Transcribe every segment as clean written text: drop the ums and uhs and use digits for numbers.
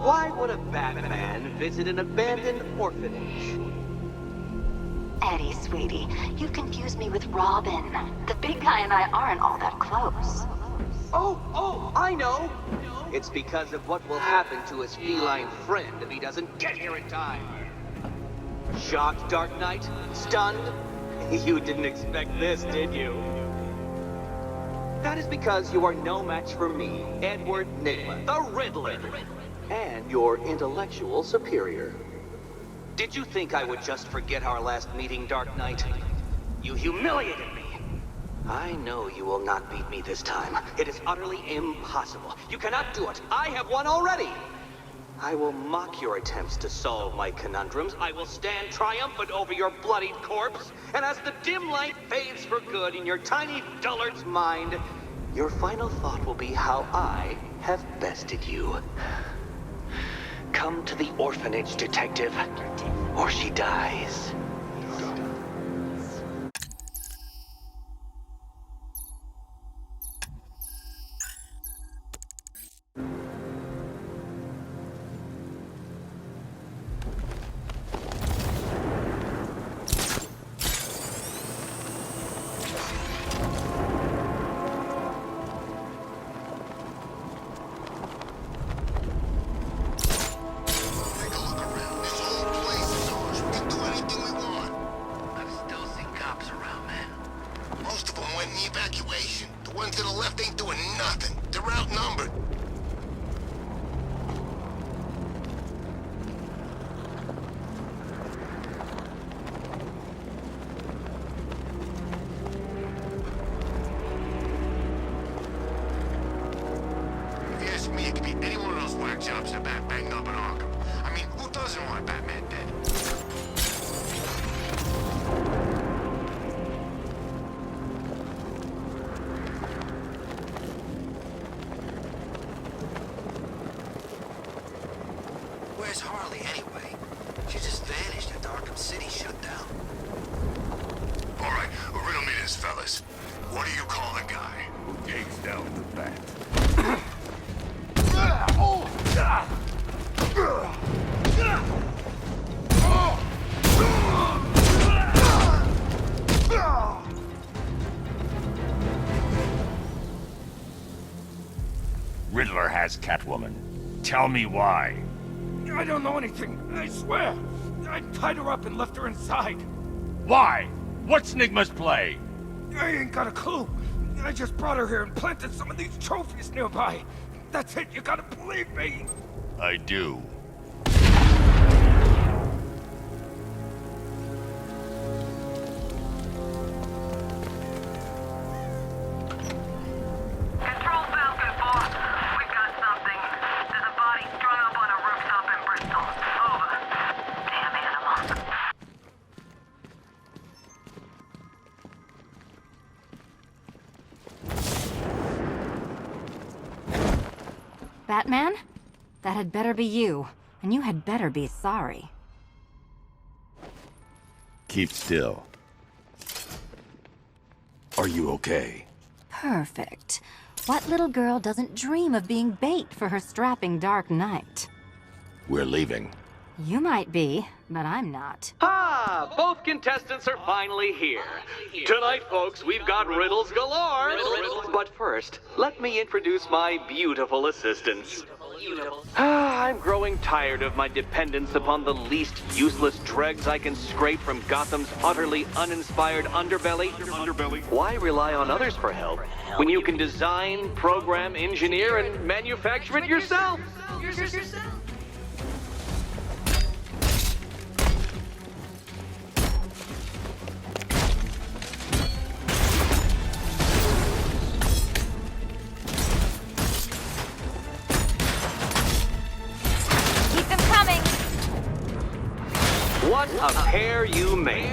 Why would a Batman visit an abandoned orphanage? Eddie, sweetie, you confused me with Robin. The big guy and I aren't all that close. Oh, I know! It's because of what will happen to his feline friend if he doesn't get here in time. Shocked, Dark Knight? Stunned? You didn't expect this, did you? That is because you are no match for me, Edward Nygma, the Riddler, and your intellectual superior. Did you think I would just forget our last meeting, Dark Knight? You humiliated me. I know you will not beat me this time. It is utterly impossible. You cannot do it. I have won already. I will mock your attempts to solve my conundrums. I will stand triumphant over your bloodied corpse. And as the dim light fades for good in your tiny dullard's mind, your final thought will be how I have bested you. Come to the orphanage, detective, or she dies. jobs are back banged up in ARKHAM. I mean, who doesn't want Batman dead? Where's Harley anyway? She just vanished after Arkham City shut down. All right, riddle me this, fellas. What do you call the guy who takes down the bat? Riddler has Catwoman. Tell me why. I don't know anything, I swear. I tied her up and left her inside. Why? What's Nygma's play? I ain't got a clue. I just brought her here and planted some of these trophies nearby. That's it, you gotta believe me. I do. Control Falcon, boss. We've got something. There's a body strung up on a rooftop in Bristol. Over. Damn animal. Batman? That had better be you. And you had better be sorry. Keep still. Are you okay? Perfect. What little girl doesn't dream of being bait for her strapping Dark Knight? We're leaving. You might be, but I'm not. Ah, both contestants are finally here. Tonight, folks, we've got riddles galore. But first, let me introduce my beautiful assistants. I'm growing tired of my dependence upon the least useless dregs I can scrape from Gotham's utterly uninspired underbelly. Why rely on others for help when you can design, program, engineer, and manufacture it yourself? What a pair you make.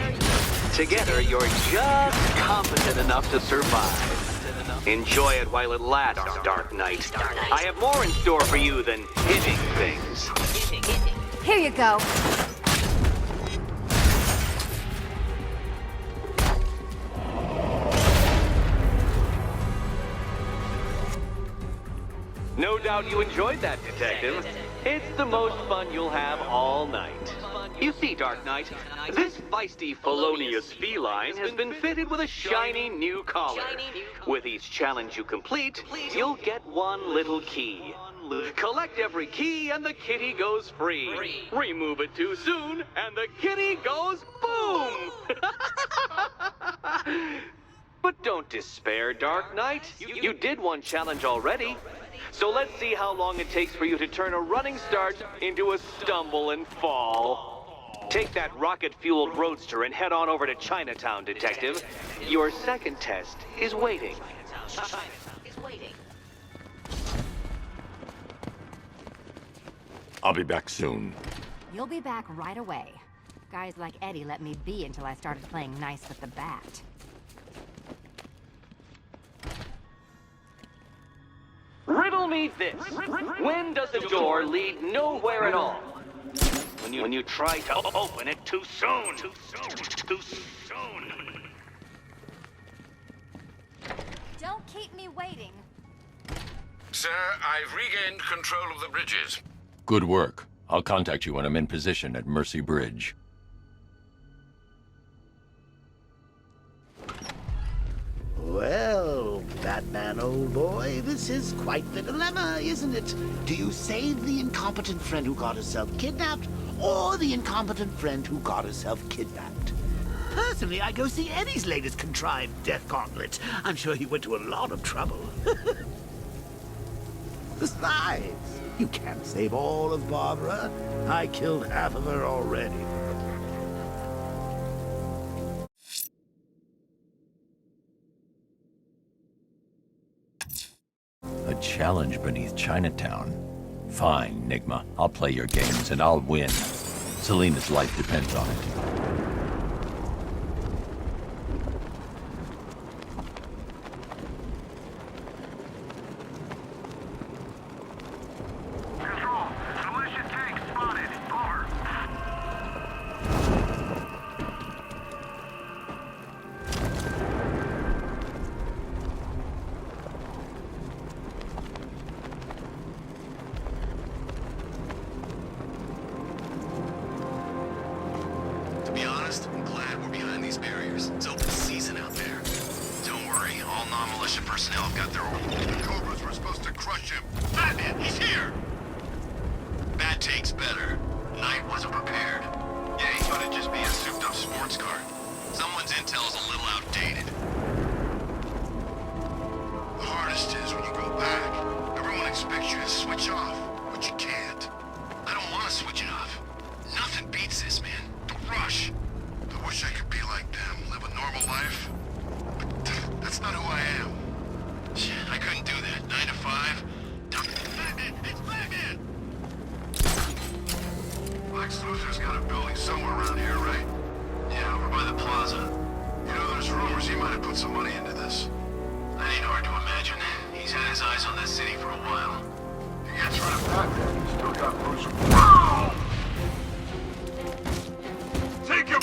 Together, you're just competent enough to survive. Enjoy it while it lasts, Dark Knight. I have more in store for you than hitting things. Here you go. No No doubt you enjoyed that, Detective. It's the most fun you'll have all night. You see, Dark Knight, this feisty felonious feline has been fitted with a shiny new collar. With each challenge you complete, you'll get one little key. Collect every key and the kitty goes free. Remove it too soon and the kitty goes boom! But don't despair, Dark Knight. You did one challenge already. So let's see how long it takes for you to turn a running start into a stumble and fall. Take that rocket-fueled roadster and head on over to Chinatown, Detective. Your second test is waiting. I'll be back soon. You'll be back right away. Guys like Eddie let me be until I started playing nice with the bat. Riddle me this. When does a door lead nowhere at all? When you try to open it too soon. Too soon. Don't keep me waiting. Sir, I've regained control of the bridges. Good work. I'll contact you when I'm in position at Mercy Bridge. Well, Batman, old boy, this is quite the dilemma, isn't it? Do you save the incompetent friend who got herself kidnapped, or the incompetent friend who got herself kidnapped? Personally, I go see Eddie's latest contrived death gauntlet. I'm sure he went to a lot of trouble. Besides, you can't save all of Barbara. I killed half of her already. A challenge beneath Chinatown. Fine, Nigma. I'll play your games and I'll win. Selena's life depends on it. Control, militia tank spotted. Over. To be honest, I'm glad we're behind these barriers. It's open season out there. Don't worry, all non-militia personnel have got their orders. The Cobras were supposed to crush him. Batman, he's here! Bat takes better. Knight wasn't prepared. Yeah, he thought it'd just be a souped-up sports car. Someone's intel's a little outdated. The hardest is when you go back. Everyone expects you to switch off, but you can't. I don't want to switch it off. Nothing beats this, man. The rush. I wish I could be like them, live a normal life. But that's not who I am. I couldn't do that. 9 to 5. Batman! It's Batman! Lex Luthor's got a building somewhere around here, right? Yeah, over by the plaza. You know, there's rumors he might have put some money into this. That ain't hard to imagine. He's had his eyes on that city for a while. If he gets rid of Batman, he's still got Bruce. Take him!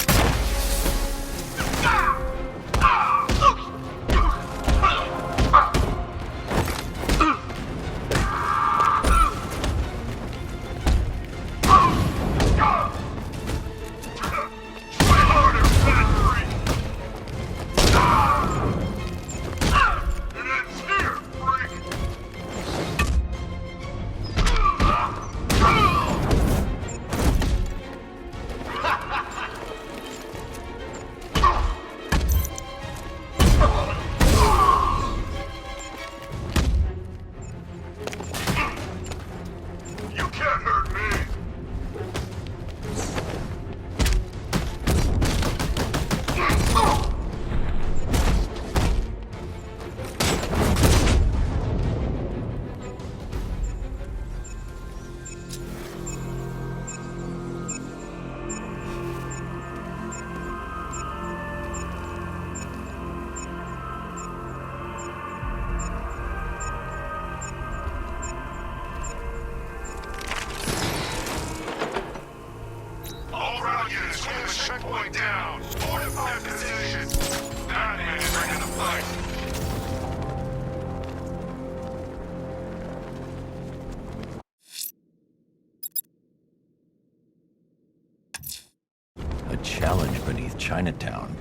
challenge beneath Chinatown.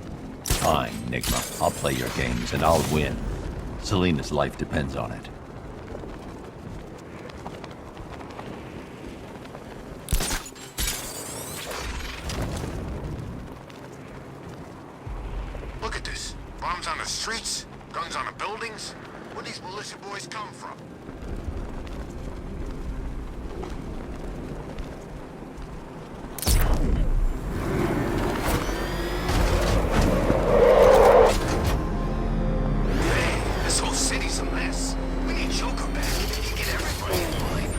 Fine, Nigma. I'll play your games and I'll win. Selena's life depends on it. Look at this. Bombs on the streets, guns on the buildings. Where'd these militia boys come from? Man, this whole city's a mess. We need Joker back. He can get everybody in line.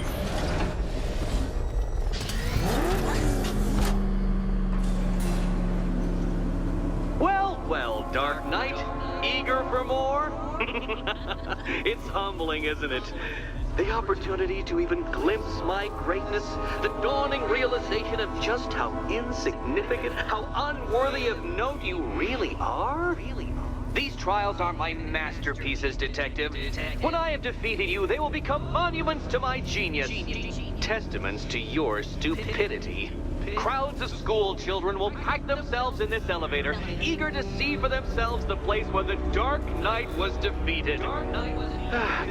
Well, Dark Knight, eager for more? It's humbling, isn't it? The opportunity to even glimpse my greatness, the dawning realization of just how insignificant, how unworthy of note you really are. These trials are my masterpieces, Detective. When I have defeated you, they will become monuments to my genius, testaments to your stupidity. Crowds of school children will pack themselves in this elevator, eager to see for themselves the place where the Dark Knight was defeated.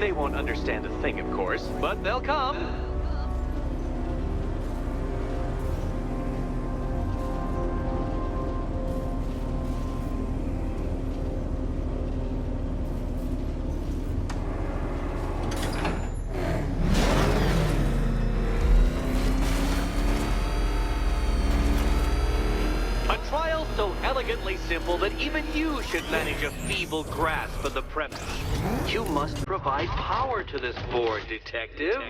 They won't understand a thing, of course, but they'll come. So elegantly simple that even you should manage a feeble grasp of the premise. You must provide power to this board, Detective.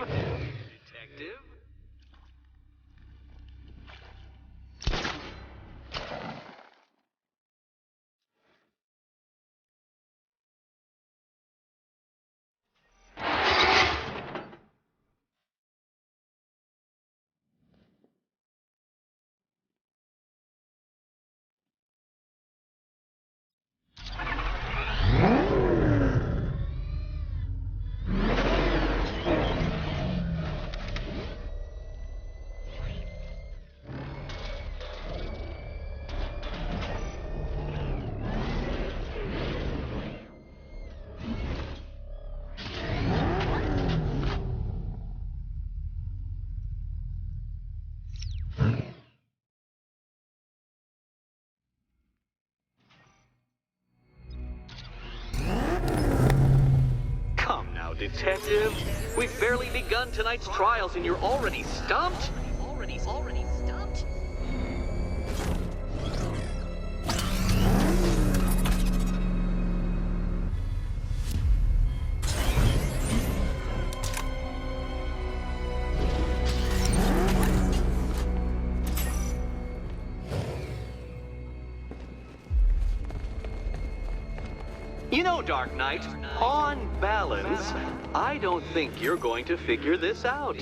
Detective, we've barely begun tonight's trials and you're already stumped? Already stumped? You know, Dark Knight, on balance, I don't think you're going to figure this out.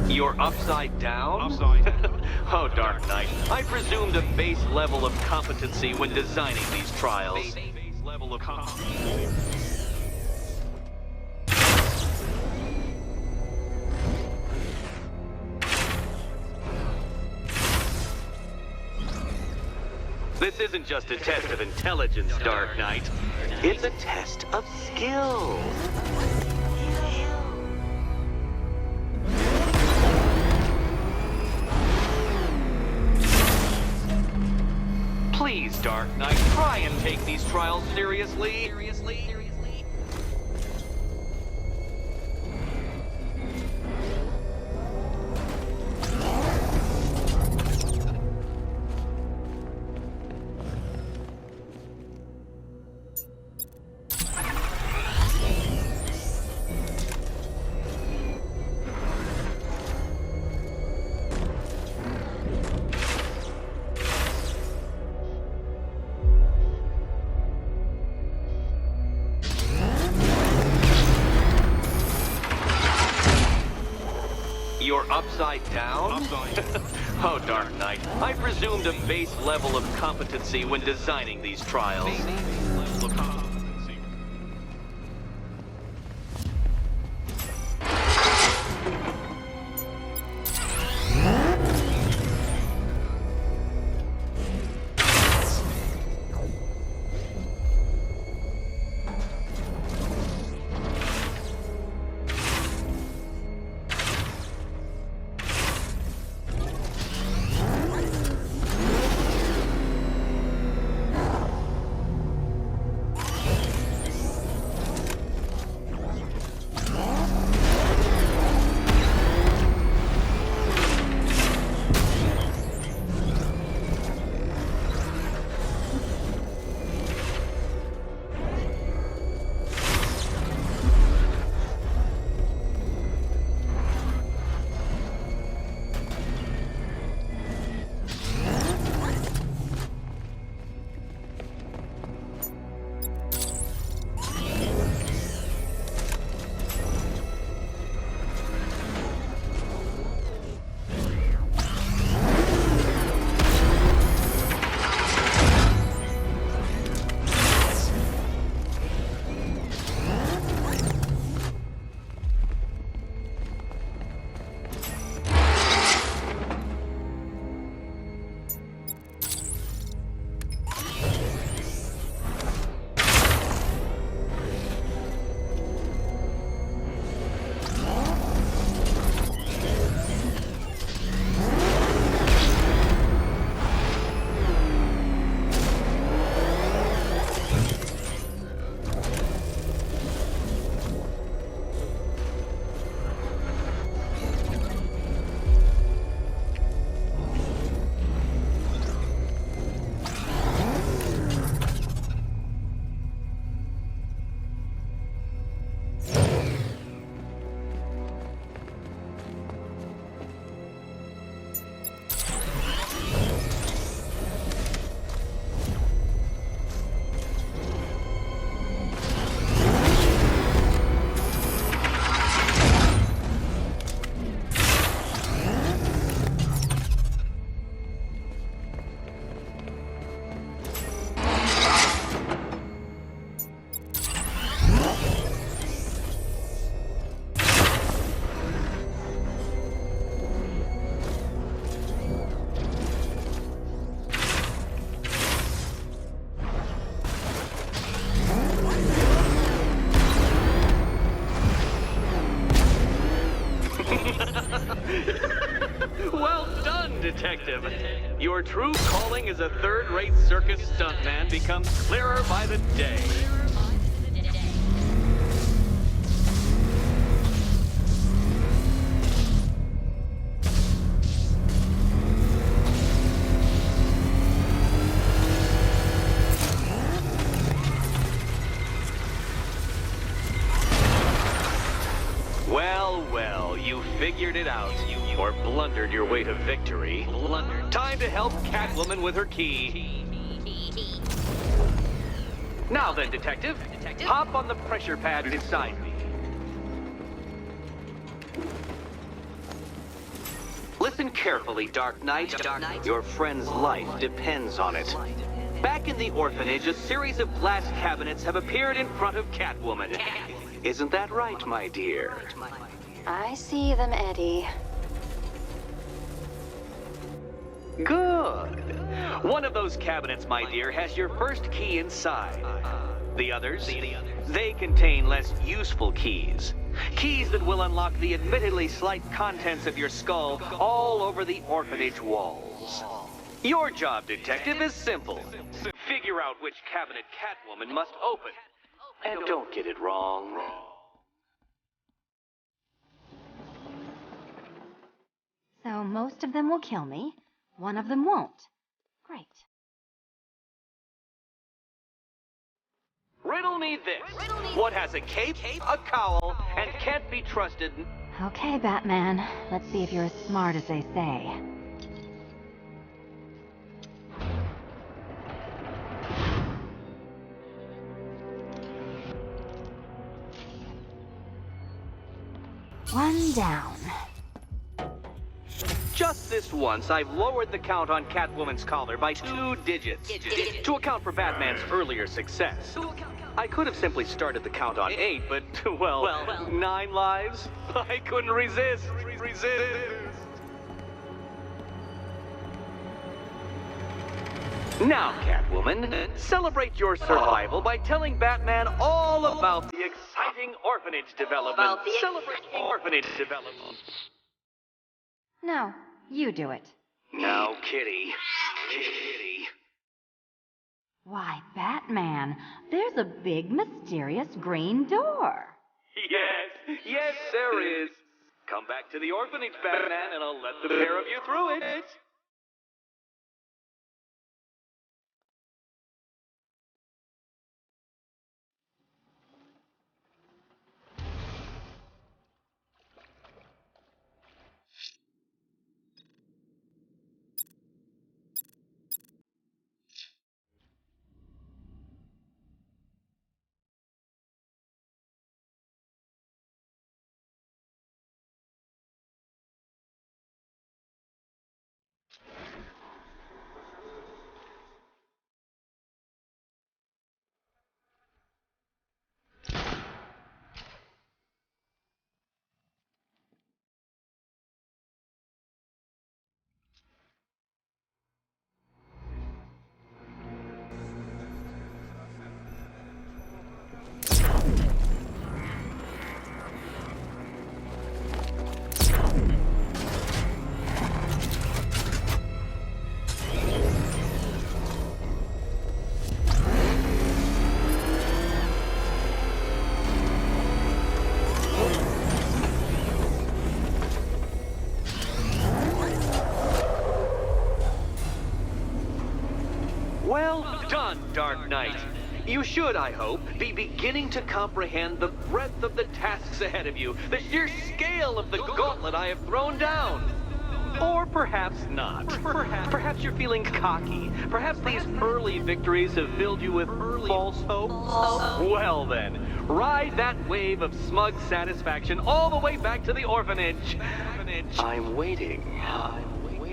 You're upside down? Oh, Dark Knight, I presumed a base level of competency when designing these trials. This isn't just a test of intelligence, Dark Knight. It's a test of skill. Please, Dark Knight, try and take these trials seriously. You're upside down? Oh, Dark Knight. I presumed a base level of competency when designing these trials. Well done, Detective. Your true calling as a third-rate circus stuntman becomes clearer by the day. Well, well, you figured it out. Or blundered your way to victory. Time to help Catwoman with her key. Now then, Detective, hop on the pressure pad beside me. Listen carefully, Dark Knight. Your friend's life depends on it. Back in the orphanage, a series of glass cabinets have appeared in front of Catwoman. Isn't that right, my dear? I see them, Eddie. Good. One of those cabinets, my dear, has your first key inside. The others, they contain less useful keys. Keys that will unlock the admittedly slight contents of your skull all over the orphanage walls. Your job, Detective, is simple. Figure out which cabinet Catwoman must open. And don't get it wrong. So most of them will kill me. One of them won't. Great. Riddle me this. What has a cape, a cowl, and can't be trusted? Okay, Batman. Let's see if you're as smart as they say. One down. just this once, I've lowered the count on Catwoman's collar by 2 digits to account for Batman's earlier success. I could have simply started the count on 8, but, well, 9 lives? I couldn't resist. Now, Catwoman, celebrate your survival by telling Batman all about the exciting orphanage development. Celebrate orphanage development. No, you do it. Now, Kitty. Kitty. Why, Batman, there's a big, mysterious green door. Yes, there is. Come back to the orphanage, Batman, and I'll let the pair of you through it. Well done, Dark Knight. You should, I hope, be beginning to comprehend the breadth of the tasks ahead of you, the sheer scale of the gauntlet I have thrown down. Or perhaps not. Perhaps you're feeling cocky. Perhaps these early victories have filled you with false hope. Well then, ride that wave of smug satisfaction all the way back to the orphanage. I'm waiting.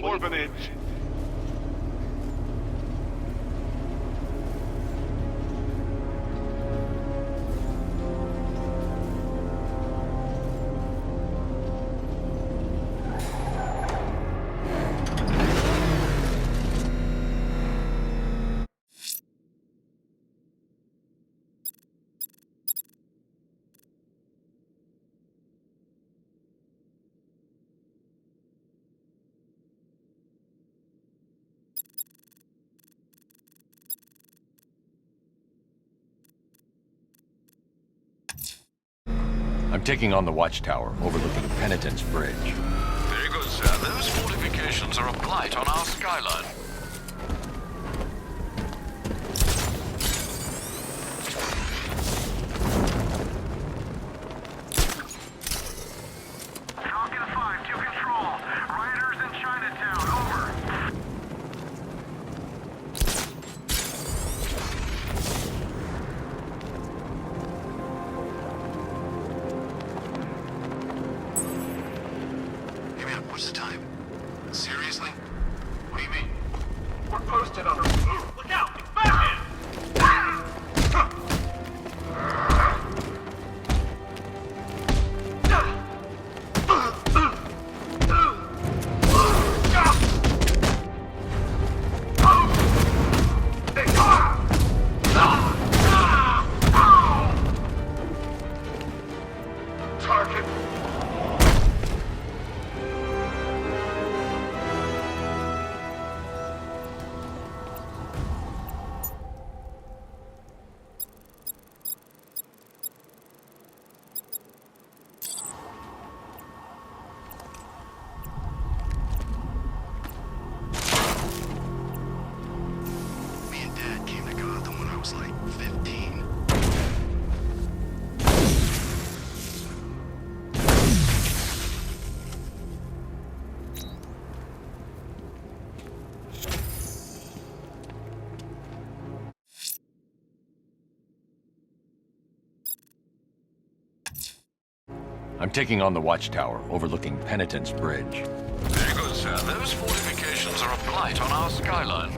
Orphanage. I'm taking on the watchtower overlooking Penitence Bridge. Very good, sir. Those fortifications are a blight on our skyline. Falcon 5 to control. Riders in Chinatown, over. Hey man, what's the time? Seriously? What do you mean? We're posted on a roof. Look out! It's Batman! Target. Me and Dad came to Gotham when I was like 15. I'm taking on the watchtower overlooking Penitence Bridge. Very good, sir. sir, those fortifications are a blight on our skyline.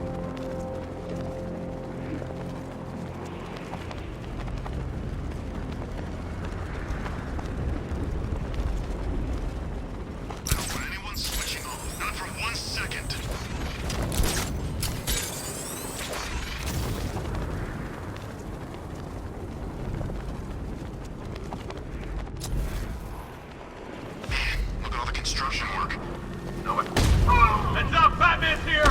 I don't want anyone switching off. Not for 1 second. Look at all the construction work. No one. Heads up, Batman's here!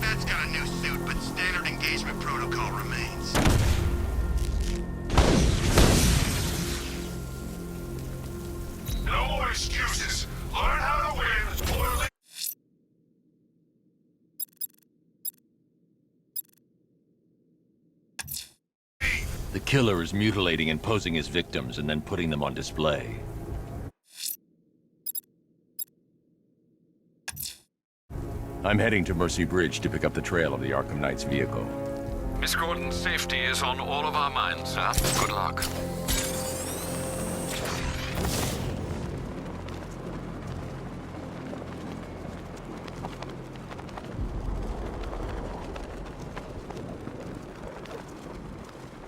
That's got a new suit, but standard engagement protocol remains. No more excuses. Learn how to win, or leave. The killer is mutilating and posing his victims and then putting them on display. I'm heading to Mercy Bridge to pick up the trail of the Arkham Knight's vehicle. Miss Gordon's safety is on all of our minds, sir. Good luck.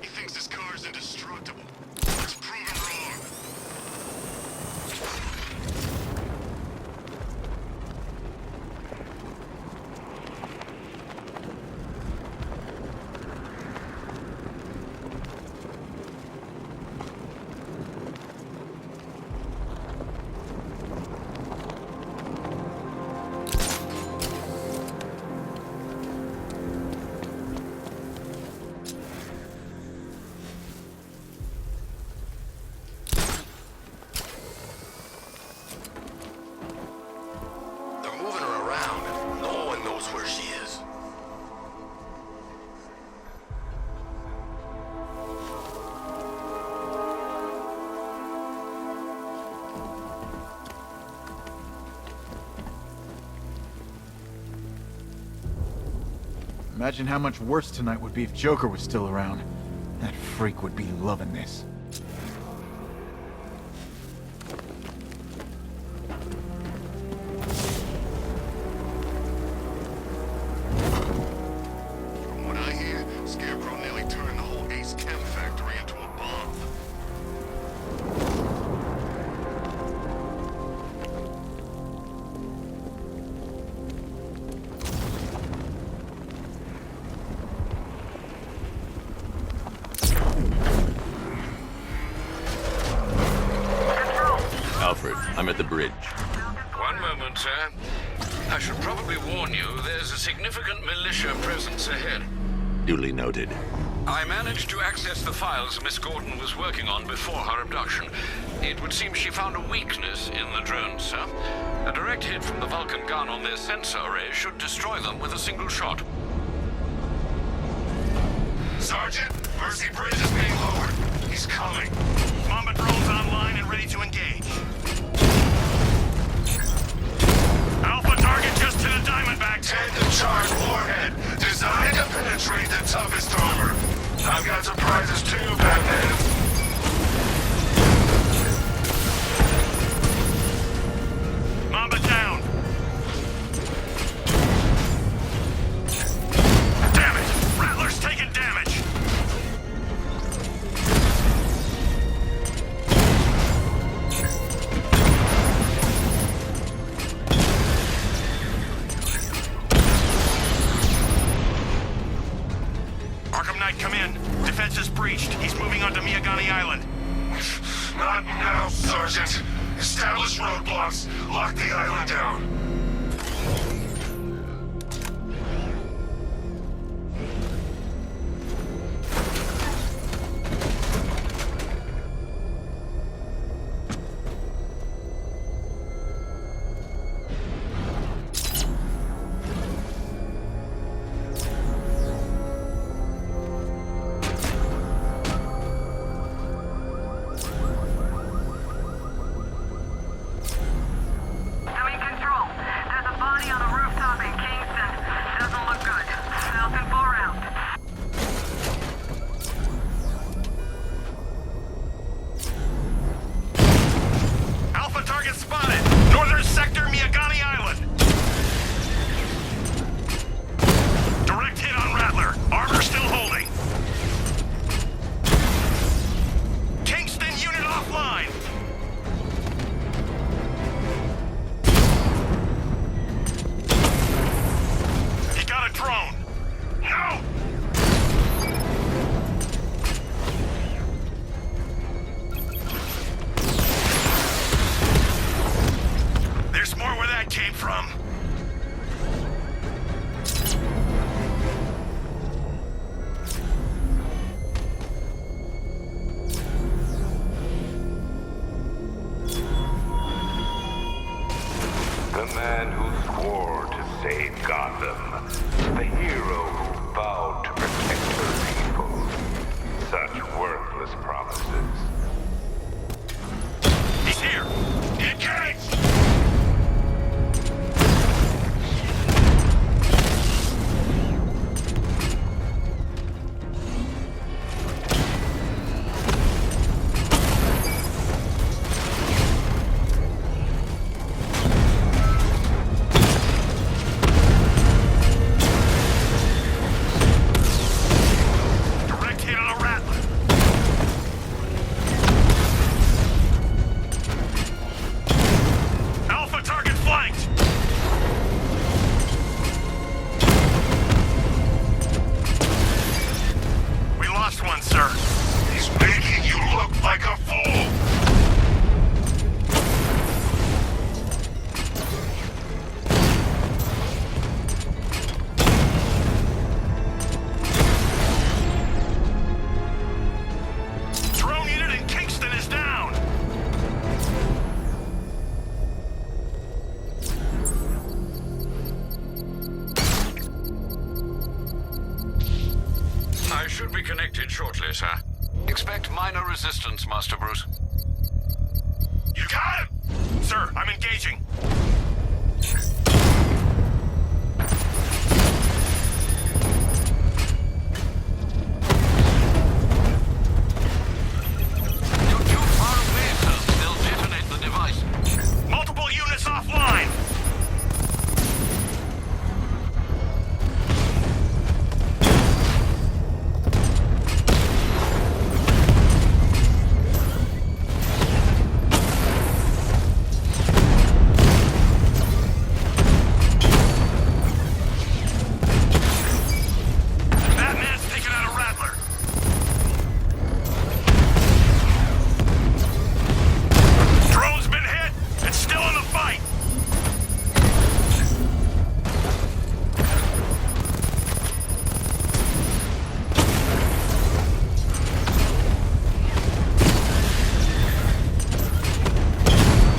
He thinks his car's indestructible. Let's prove him wrong. They're moving her around, and no one knows where she is. Imagine how much worse tonight would be if Joker was still around. That freak would be loving this. From what I hear, Scarecrow nearly turned the whole Ace Chem factory into a bomb. Alfred, I'm at the bridge. One moment, sir. I should probably warn you, there's a significant militia presence ahead. Duly noted. I managed to access the files Miss Gordon was working on before her abduction. It would seem she found a weakness in the drones, sir. A direct hit from the Vulcan gun on their sensor array should destroy them with a single shot. Sergeant, Mercy Bridge is being lowered. He's coming. Mamba drones online and ready to engage. Alpha target just hit a Diamondback. 10 to charge warhead. Designed to penetrate the toughest armor. I've got surprises too, Batman. Mamba down. Damn it! Rattler's taking damage. Arkham Knight, come in. Defense is breached. He's moving onto Miyagani Island. Not now, Sergeant. Establish roadblocks. Lock the island down. Sector Miyagani Island. Direct hit on Rattler. Armor still holding. Kingston unit offline. He got a drone. No! There's more where that came from. The man who swore to save Gotham. The hero who vowed to protect her people. Such worthless promises. He's here! Engage! Direct hit on a Rattler. Alpha target flanked. We lost one, sir. He's making you look like a fool! Drone unit in Kingston is down. I should be connected shortly, sir. Expect minor resistance, Master Bruce. You got him! Sir, I'm engaging. You're too far away, sir. They'll detonate the device. Multiple units offline. Batman's taken out a Rattler. Drone's been hit. It's still in the fight.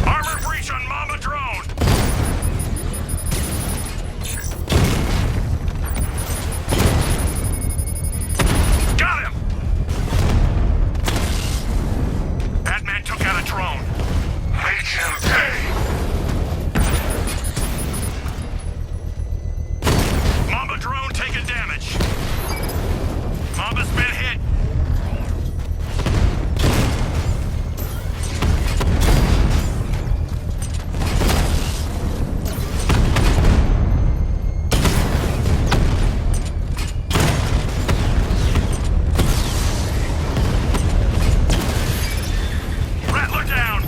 Armor breach on Mama Drone. Got him. Batman took out a drone. Make him pay! Mamba drone taking damage. Mamba's been hit. Rattler down.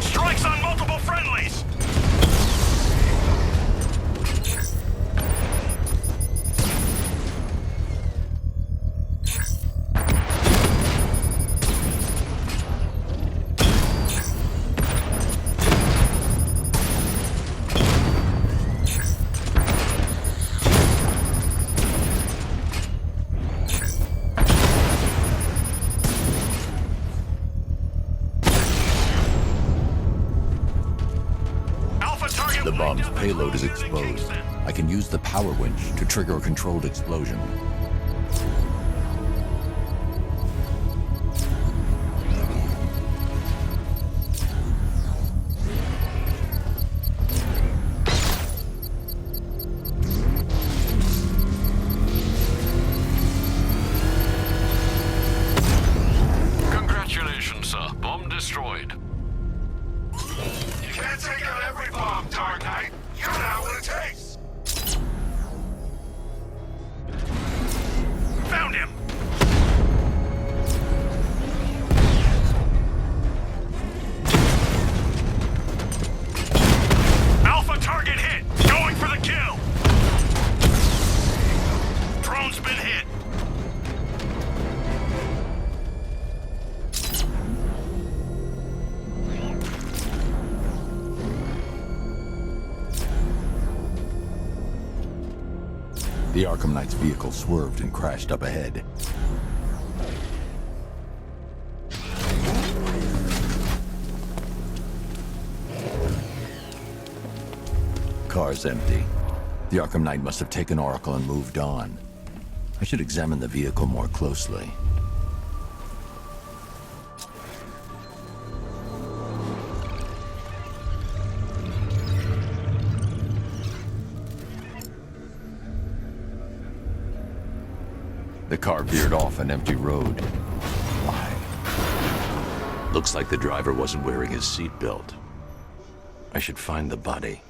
Strikes on multiple friendlies. Alpha target The bomb's lined up and payload is closing the exposed. Kingston. I can use the power winch to trigger a controlled explosion. Congratulations, sir. Bomb destroyed. can't take out every bomb, Dark Knight. You know what it takes. Found him! Alpha target hit! Going for the kill! Drone's been hit! The Arkham Knight's vehicle swerved and crashed up ahead. Car's empty. The Arkham Knight must have taken Oracle and moved on. I should examine the vehicle more closely. The car veered off an empty road. Why? Looks like the driver wasn't wearing his seatbelt. I should find the body.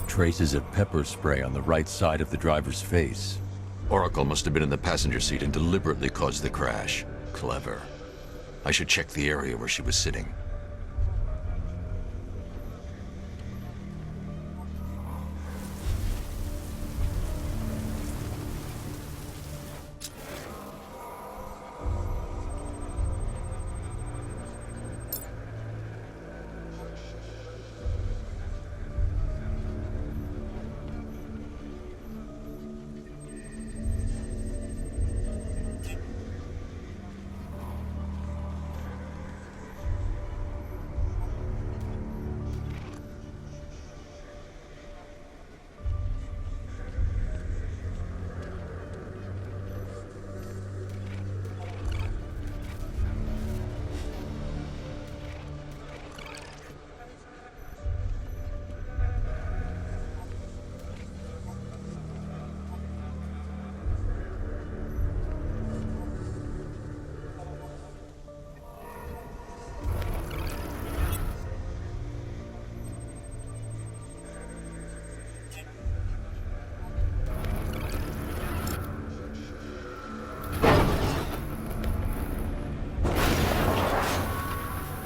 Traces of pepper spray on the right side of the driver's face. Oracle must have been in the passenger seat and deliberately caused the crash. Clever. I should check the area where she was sitting.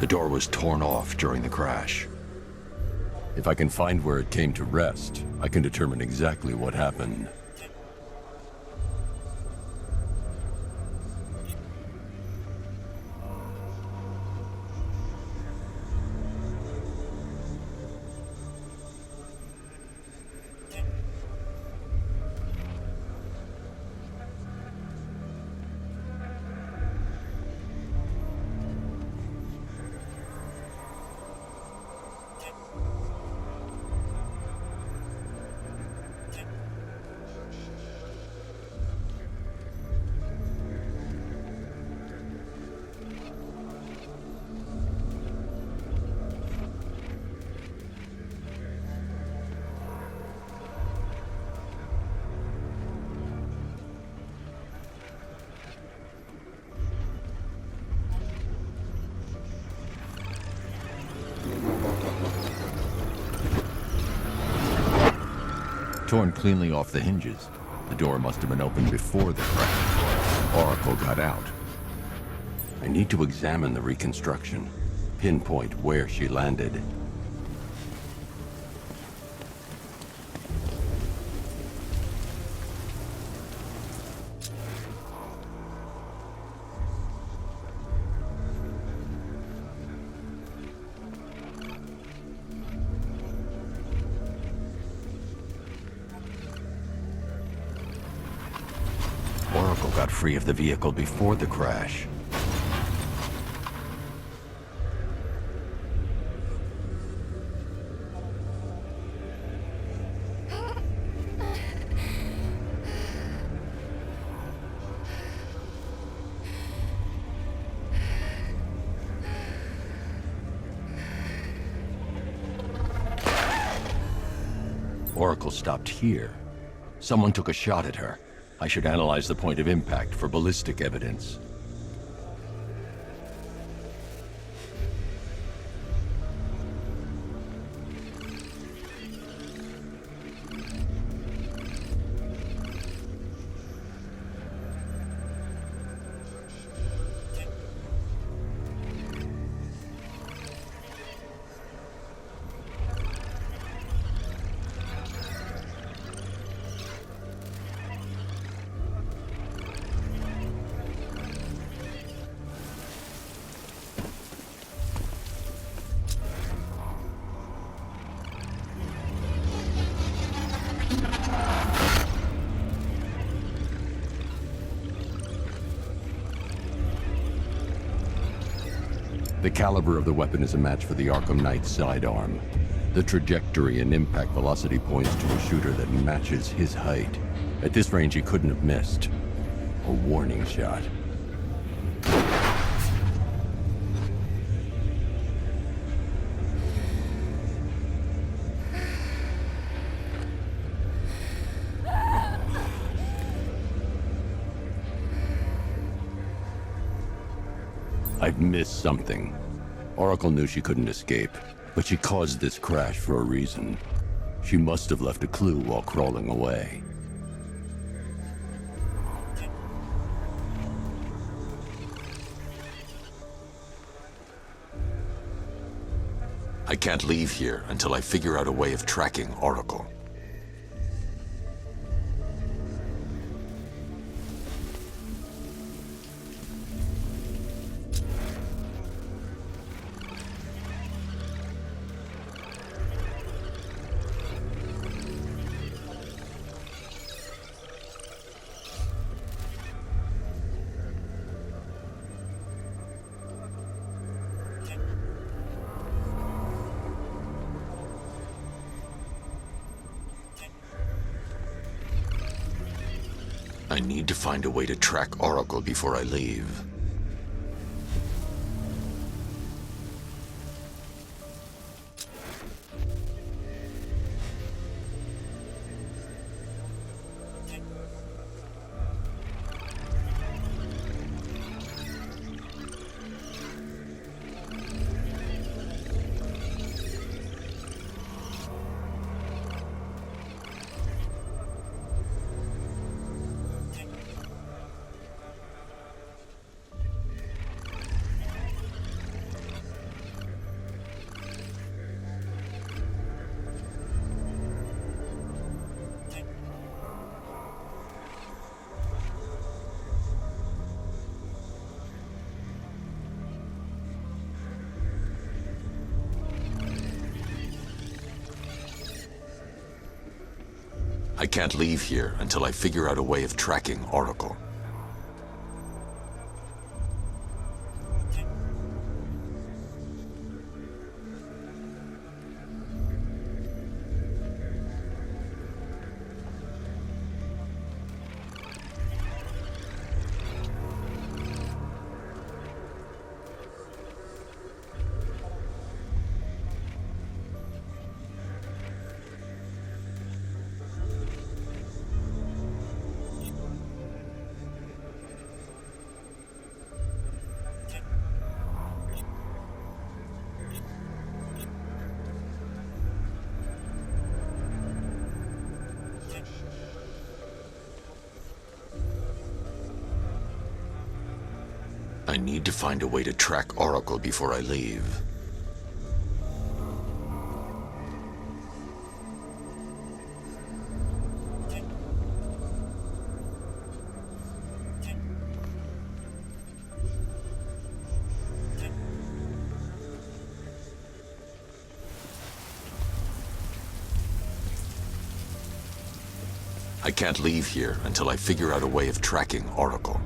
The door was torn off during the crash. If I can find where it came to rest, I can determine exactly what happened. torn cleanly off the hinges. The door must have been opened before the crash. Oracle got out. I need to examine the reconstruction, pinpoint where she landed. Oracle got free of the vehicle before the crash. Oracle stopped here. Someone took a shot at her. I should analyze the point of impact for ballistic evidence. The caliber of the weapon is a match for the Arkham Knight's sidearm. The trajectory and impact velocity points to a shooter that matches his height. At this range, he couldn't have missed. A warning shot. I've missed something. Oracle knew she couldn't escape, but she caused this crash for a reason. She must have left a clue while crawling away. I can't leave here until I figure out a way of tracking Oracle. I need to find a way to track Oracle before I leave. I can't leave here until I figure out a way of tracking Oracle. I need to find a way to track Oracle before I leave. I can't leave here until I figure out a way of tracking Oracle.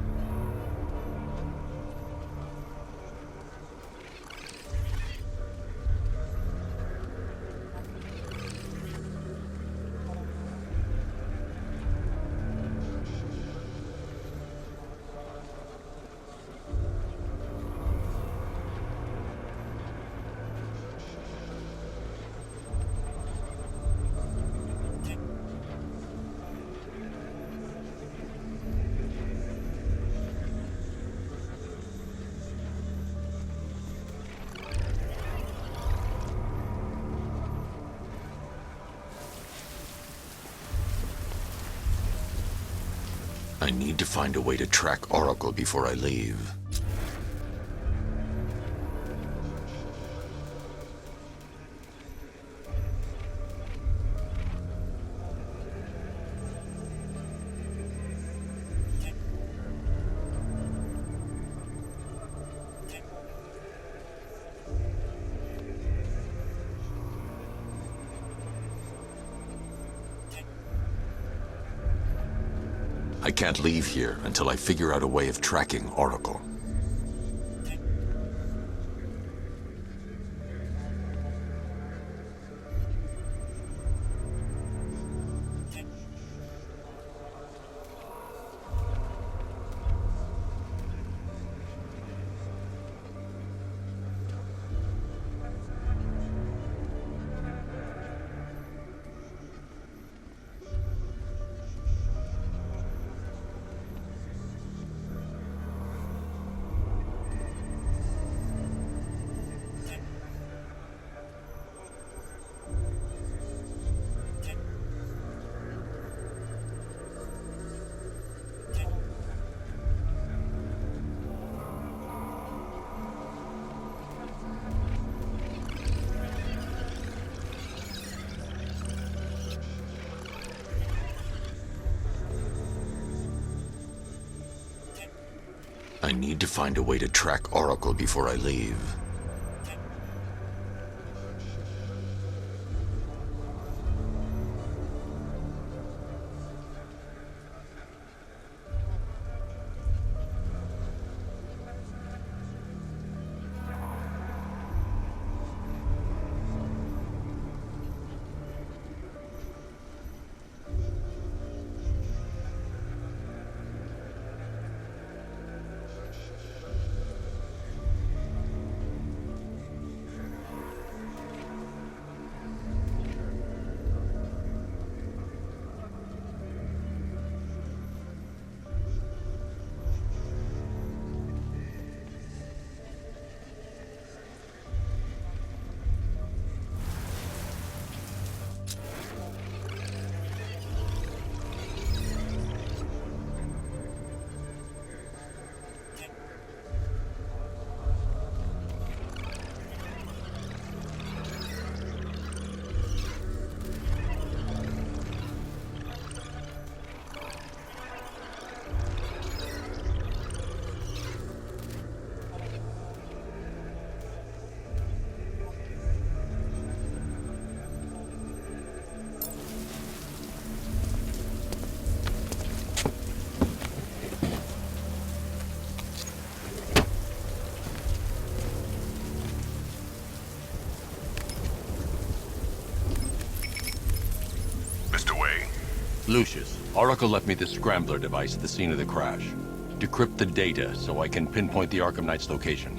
I need to find a way to track Oracle before I leave. I can't leave here until I figure out a way of tracking Oracle. I need to find a way to track Oracle before I leave. Lucius, Oracle left me the scrambler device at the scene of the crash. Decrypt the data so I can pinpoint the Arkham Knight's location.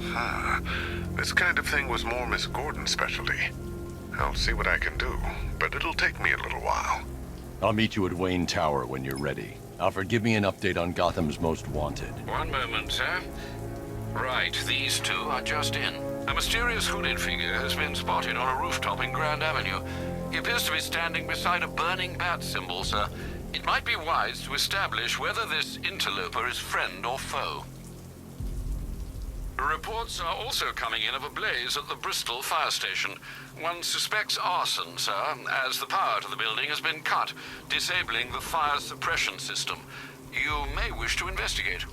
This kind of thing was more Miss Gordon's specialty. I'll see what I can do, but it'll take me a little while. I'll meet you at Wayne Tower when you're ready. Alfred, give me an update on Gotham's Most Wanted. One moment, sir. Right, these two are just in. A mysterious hooded figure has been spotted on a rooftop in Grand Avenue. He appears to be standing beside a burning bat symbol, sir. It might be wise to establish whether this interloper is friend or foe. Reports are also coming in of a blaze at the Bristol fire station. One suspects arson, sir, as the power to the building has been cut, disabling the fire suppression system. You may wish to investigate.